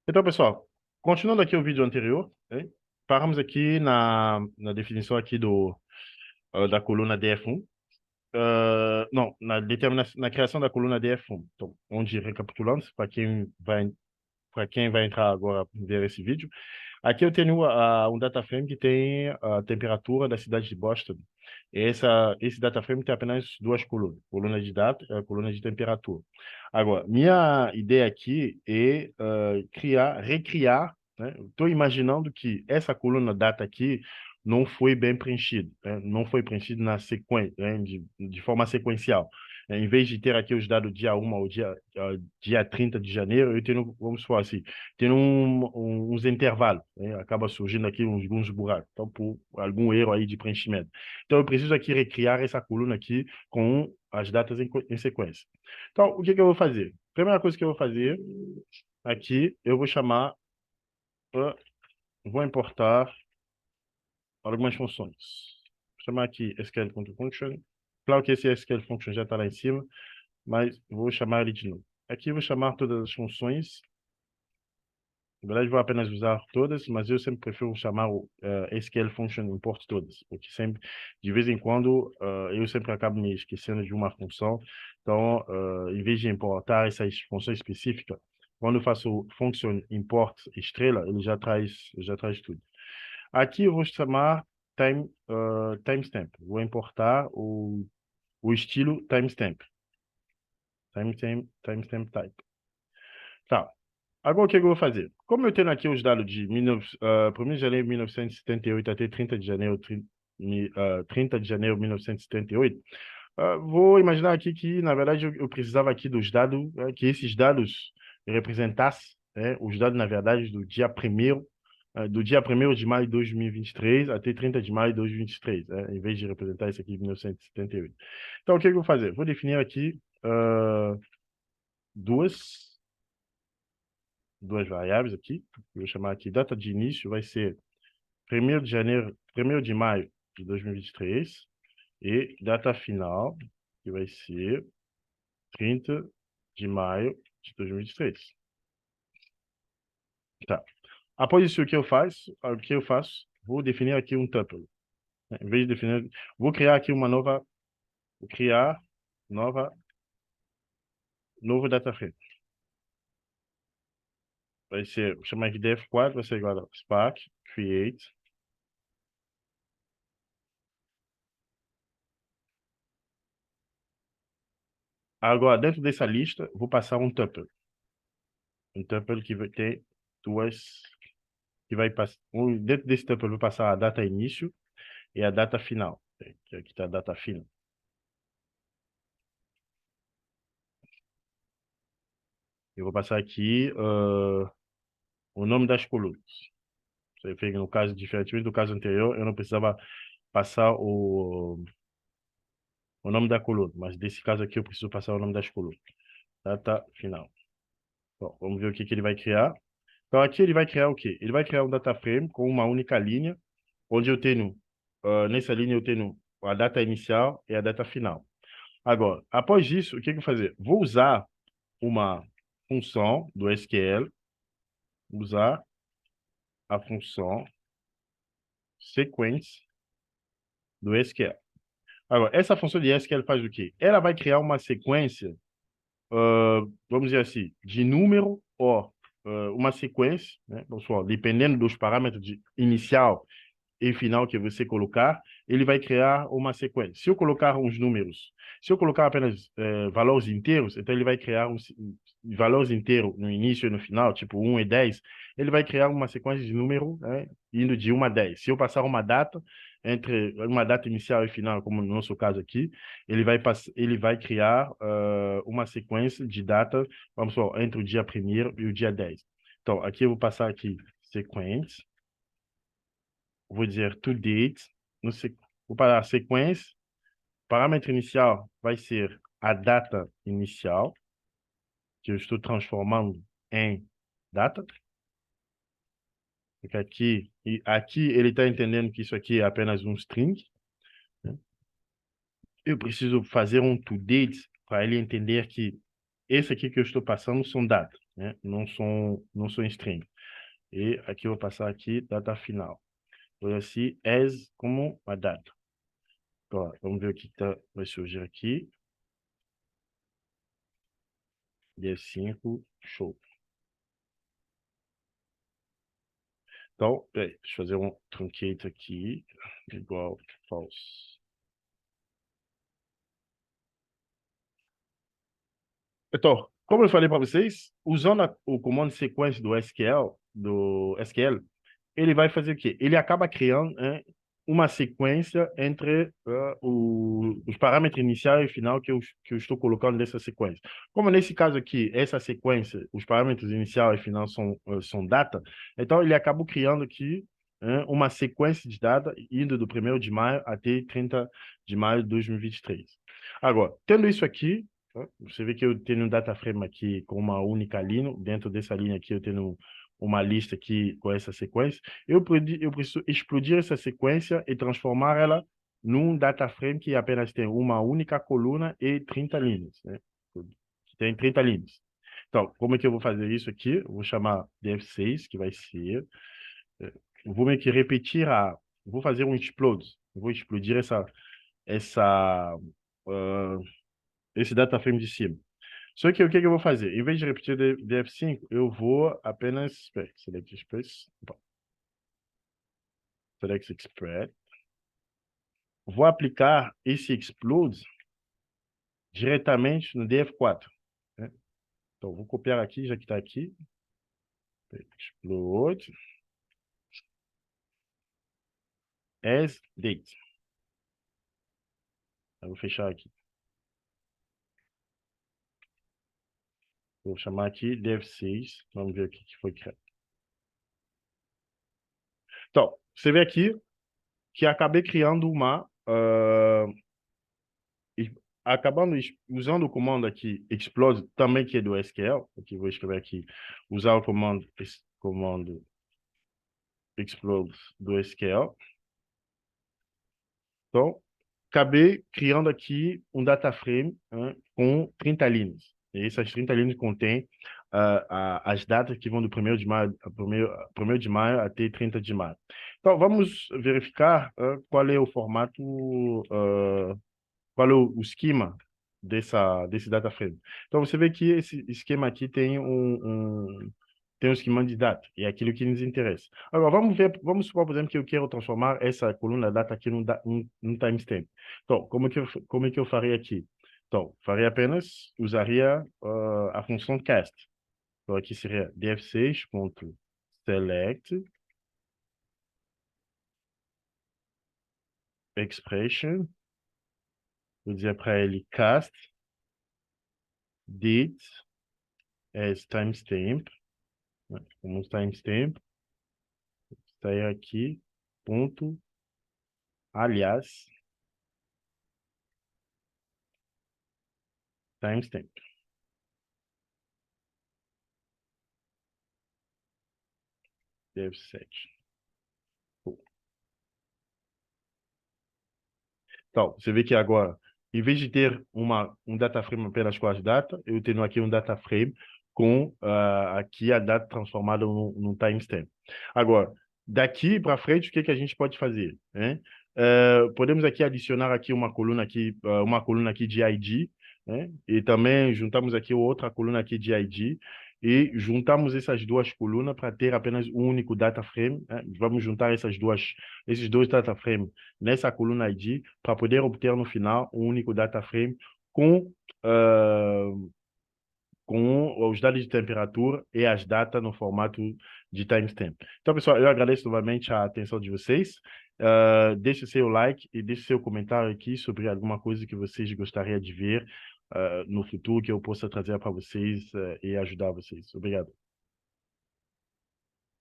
Então, pessoal, continuando aqui o vídeo anterior, né, paramos aqui na definição aqui da coluna DF1. Não, na criação da coluna DF1. Então, onde, recapitulando, para quem vai entrar agora ver esse vídeo, aqui eu tenho um data frame que tem a temperatura da cidade de Boston. Esse data frame tem apenas duas colunas, coluna de data e a coluna de temperatura. Agora, minha ideia aqui é recriar, né? Estou imaginando que essa coluna data aqui não foi bem preenchida, né? Não foi preenchida na sequência, né? De forma sequencial. Em vez de ter aqui os dados dia 1 ao dia 30 de janeiro, eu tenho, vamos falar assim, tem uns intervalos, né? Acaba surgindo aqui alguns buracos, então por algum erro aí de preenchimento. Então eu preciso aqui recriar essa coluna aqui com as datas em sequência. Então, o que que eu vou fazer? Primeira coisa que eu vou fazer aqui, eu vou chamar, uh, vou importar algumas funções. Vou chamar aqui SQL Control Function. Claro que esse SQL Function já está lá em cima, mas vou chamar ele de novo. Aqui eu vou chamar todas as funções. Na verdade, vou apenas usar todas, mas eu sempre prefiro chamar o SQL Function Import todas, porque sempre, de vez em quando, eu sempre acabo me esquecendo de uma função. Então, em vez de importar essas funções específicas, quando eu faço o function import estrela, ele já traz tudo. Aqui eu vou chamar timestamp. Vou importar o estilo timestamp. Timestamp type. Tá. Agora, o que eu vou fazer? Como eu tenho aqui os dados de 1º de janeiro de 1978 até 30 de janeiro, 30 de janeiro de 1978, vou imaginar aqui que, na verdade, eu precisava aqui dos dados, que esses dados representassem, os dados, na verdade, do dia 1º de maio de 2023 até 30 de maio de 2023, em vez de representar isso aqui de 1978. Então, o que eu vou fazer? Vou definir aqui duas duas variáveis aqui. Vou chamar aqui data de início, vai ser 1º de maio de 2023 e data final, que vai ser 30 de maio de 2023. Tá. Após isso, o que eu faço? Vou definir aqui um tuple. Em vez de definir, vou criar aqui vou criar nova, novo data frame. Vou chamar aqui df4, vai ser igual a spark create. Agora, dentro dessa lista, vou passar um tuple. Um tuple que vai ter duas, que vai passar, dentro desse tuple eu vou passar a data início e a data final, que aqui está a data final. Eu vou passar aqui o nome das colunas. Você vê que no caso, diferentemente do caso anterior, eu não precisava passar o nome da coluna, mas desse caso aqui eu preciso passar o nome das colunas. Data final. Bom, vamos ver o que ele vai criar. Então aqui ele vai criar o quê? Ele vai criar um data frame com uma única linha, onde eu tenho, nessa linha eu tenho a data inicial e a data final. Agora, após isso, o que eu vou fazer? Vou usar uma função do SQL, usar a função sequence do SQL. Agora, essa função de SQL faz o quê? Ela vai criar uma sequência, vamos dizer assim, de número ou uma sequência, né? Pessoal, dependendo dos parâmetros de inicial e final que você colocar, ele vai criar uma sequência. Se eu colocar uns números, se eu colocar apenas valores inteiros, então ele vai criar valores inteiros no início e no final, tipo 1 e 10, ele vai criar uma sequência de número, né, indo de 1 a 10. Se eu passar uma data, entre uma data inicial e final, como no nosso caso aqui, ele vai criar uma sequência de data, vamos lá, entre o dia 1º e o dia 10. Então, aqui eu vou passar aqui sequência, vou dizer to date, vou parar a sequência, parâmetro inicial vai ser a data inicial, que eu estou transformando em data. Porque aqui ele está entendendo que isso aqui é apenas um string, né? Eu preciso fazer um to date para ele entender que esse aqui que eu estou passando são datas, né? Não são string. E aqui eu vou passar aqui data final. Então, assim, as como a data. Então, vamos ver o que vai surgir aqui. Dia 5, show. Então, peraí, deixa eu fazer um truncate aqui, igual false. Então, como eu falei para vocês, usando o comando sequência do SQL, ele vai fazer o quê? Ele acaba criando, né, uma sequência entre os parâmetros inicial e final que eu estou colocando nessa sequência. Como nesse caso aqui, essa sequência, os parâmetros inicial e final são data, então ele acaba criando aqui, né, uma sequência de data indo do 1º de maio até 30 de maio de 2023. Agora, tendo isso aqui, tá, você vê que eu tenho um data frame aqui com uma única linha. Dentro dessa linha aqui eu tenho uma lista aqui com essa sequência. Eu preciso explodir essa sequência e transformar ela num data frame que apenas tem uma única coluna e 30 linhas, né? Que tem 30 linhas. Então, como é que eu vou fazer isso aqui? Eu vou chamar def6, que vai ser... eu vou meio que repetir vou fazer um explode. Eu vou explodir essa, ah, esse data frame de cima. Só que o que eu vou fazer? Em vez de repetir df5, eu vou apenas... Espera, select express. Select express. Vou aplicar esse explode diretamente no df4, né? Então, vou copiar aqui, já que está aqui. Explode as date. Eu vou fechar aqui. Vou chamar aqui df6. Vamos ver o que foi criado. Então, você vê aqui que acabei criando acabando usando o comando aqui explode, também que é do SQL. Aqui vou escrever aqui, usar o comando explode do SQL. Então, acabei criando aqui um data frame, né, com 30 linhas. E essas 30 linhas contêm as datas que vão do 1º de maio, primeiro de maio até 30 de maio. Então, vamos verificar qual é o formato, qual é o esquema desse data frame. Então, você vê que esse esquema aqui tem um esquema de data, e é aquilo que nos interessa. Agora, vamos supor, por exemplo, que eu quero transformar essa coluna data aqui num timestamp. Então, como é que eu faria aqui? Então, usaria a função cast. Então, aqui seria df6.select expression. Vou dizer para ele cast date as timestamp, né? Como timestamp, sair aqui, ponto, aliás, timestamp, df7. Então, você vê que agora, em vez de ter um data frame apenas com as datas, eu tenho aqui um data frame com aqui a data transformada num timestamp. Agora, daqui para frente, o que a gente pode fazer, né? Podemos aqui adicionar aqui uma coluna aqui de ID, né? E também juntamos aqui outra coluna aqui de ID e juntamos essas duas colunas para ter apenas um único data frame, né? Vamos juntar esses dois data frames nessa coluna ID para poder obter no final um único data frame com, uh, com os dados de temperatura e as datas no formato de timestamp. Então, pessoal, eu agradeço novamente a atenção de vocês. Deixe seu like e deixe seu comentário aqui sobre alguma coisa que vocês gostariam de ver no futuro, que eu possa trazer para vocês e ajudar vocês. Obrigado.